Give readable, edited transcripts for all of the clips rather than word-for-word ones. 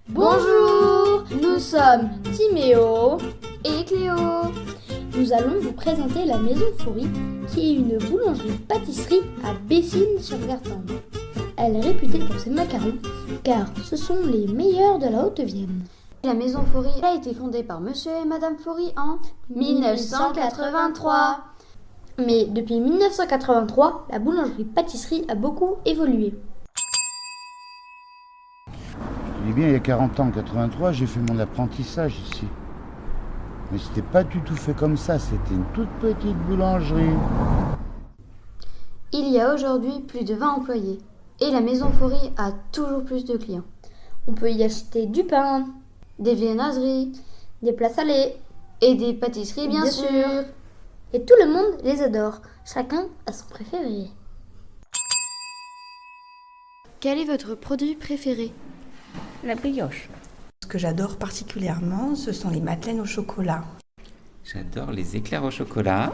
Bonjour, nous sommes Timéo et Cléo. Nous allons vous présenter la Maison Faury, qui est une boulangerie-pâtisserie à Bessines-sur-Gartempe. Elle est réputée pour ses macarons, car ce sont les meilleurs de la Haute-Vienne. La Maison Faury a été fondée par Monsieur et Madame Faury en 1983. Mais depuis 1983, la boulangerie-pâtisserie a beaucoup évolué. Je dis bien, il y a 40 ans, en 83, j'ai fait mon apprentissage ici. Mais c'était pas du tout fait comme ça, c'était une toute petite boulangerie. Il y a aujourd'hui plus de 20 employés et la Maison Faury a toujours plus de clients. On peut y acheter du pain, des viennoiseries, des plats salés et des pâtisseries bien sûr. Et tout le monde les adore, chacun a son préféré. Quel est votre produit préféré ? La brioche. Ce que j'adore particulièrement, ce sont les madeleines au chocolat. J'adore les éclairs au chocolat.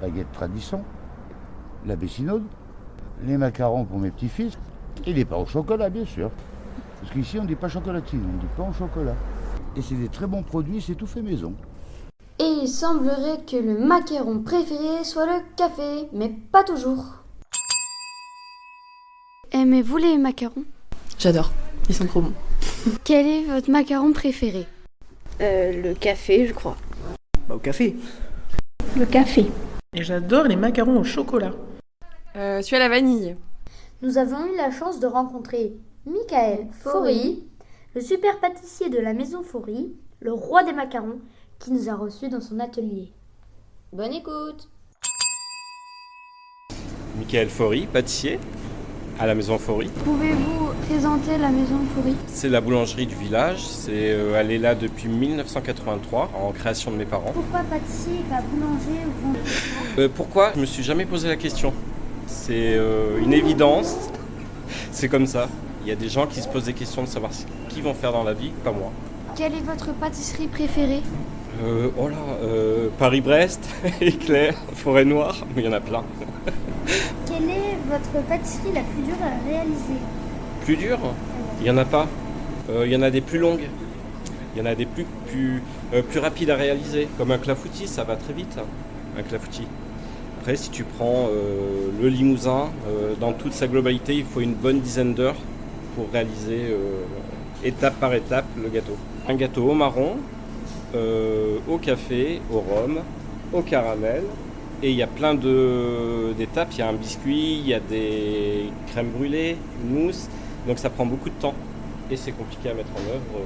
Baguette tradition, la bessinaude, les macarons pour mes petits-fils et les pains au chocolat, bien sûr. Parce qu'ici, on ne dit pas chocolatine, on dit pain au chocolat. Et c'est des très bons produits, c'est tout fait maison. Et il semblerait que le macaron préféré soit le café, mais pas toujours. Aimez-vous les macarons ? J'adore, ils sont trop bons. Quel est votre macaron préféré ? Le café, je crois. Au café. Le café. Et j'adore les macarons au chocolat. Celui à la vanille. Nous avons eu la chance de rencontrer Michael Faury, le super pâtissier de la Maison Faury, le roi des macarons, qui nous a reçus dans son atelier. Bonne écoute. Michael Faury, pâtissier à la Maison Faury. Pouvez-vous présenter la Maison Faury ? C'est la boulangerie du village. Elle est là depuis 1983, en création de mes parents. Pourquoi pâtissier et pas boulanger ou vendeur ? Pourquoi ? Je me suis jamais posé la question. C'est une évidence. C'est comme ça. Il y a des gens qui se posent des questions de savoir ce qu'ils vont faire dans la vie, pas moi. Quelle est votre pâtisserie préférée ? Paris-Brest, Éclair, Forêt-Noire, mais il y en a plein. Quelle est votre pâtisserie la plus dure à réaliser ? Plus dur ? Il n'y en a pas. Il y en a des plus longues. Il y en a des plus rapides à réaliser. Comme un clafoutis, ça va très vite, un clafoutis. Après, si tu prends le Limousin, dans toute sa globalité, il faut une bonne dizaine d'heures pour réaliser étape par étape le gâteau. Un gâteau au marron, au café, au rhum, au caramel. Et il y a plein d'étapes. Il y a un biscuit, il y a des crèmes brûlées, une mousse. Donc ça prend beaucoup de temps. Et c'est compliqué à mettre en œuvre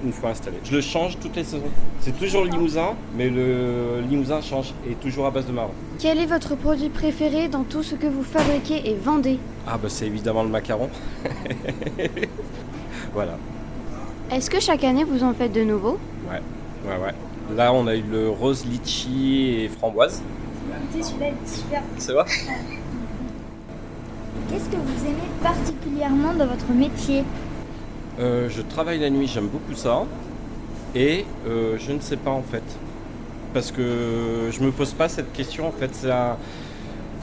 une fois installé. Je le change toutes les saisons. C'est toujours le Limousin, mais le Limousin change et toujours à base de marron. Quel est votre produit préféré dans tout ce que vous fabriquez et vendez ? C'est évidemment le macaron. Voilà. Est-ce que chaque année vous en faites de nouveaux ? Ouais. Là, on a eu le rose litchi et framboise. Écoutez, celui-là est super. C'est vrai ? Qu'est-ce que vous aimez particulièrement dans votre métier ? Je travaille la nuit, j'aime beaucoup ça. Et je ne sais pas en fait. Parce que je me pose pas cette question en fait.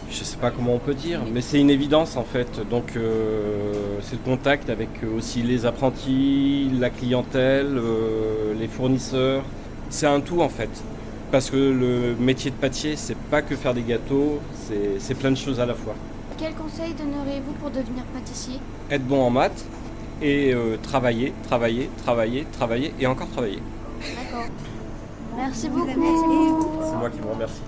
Je sais pas comment on peut dire, mais c'est une évidence en fait. Donc c'est le contact avec aussi les apprentis, la clientèle, les fournisseurs. C'est un tout en fait. Parce que le métier de pâtissier, c'est pas que faire des gâteaux, c'est plein de choses à la fois. Quel conseil donneriez-vous pour devenir pâtissier ? Être bon en maths et travailler et encore travailler. D'accord. Merci beaucoup. C'est moi qui vous remercie.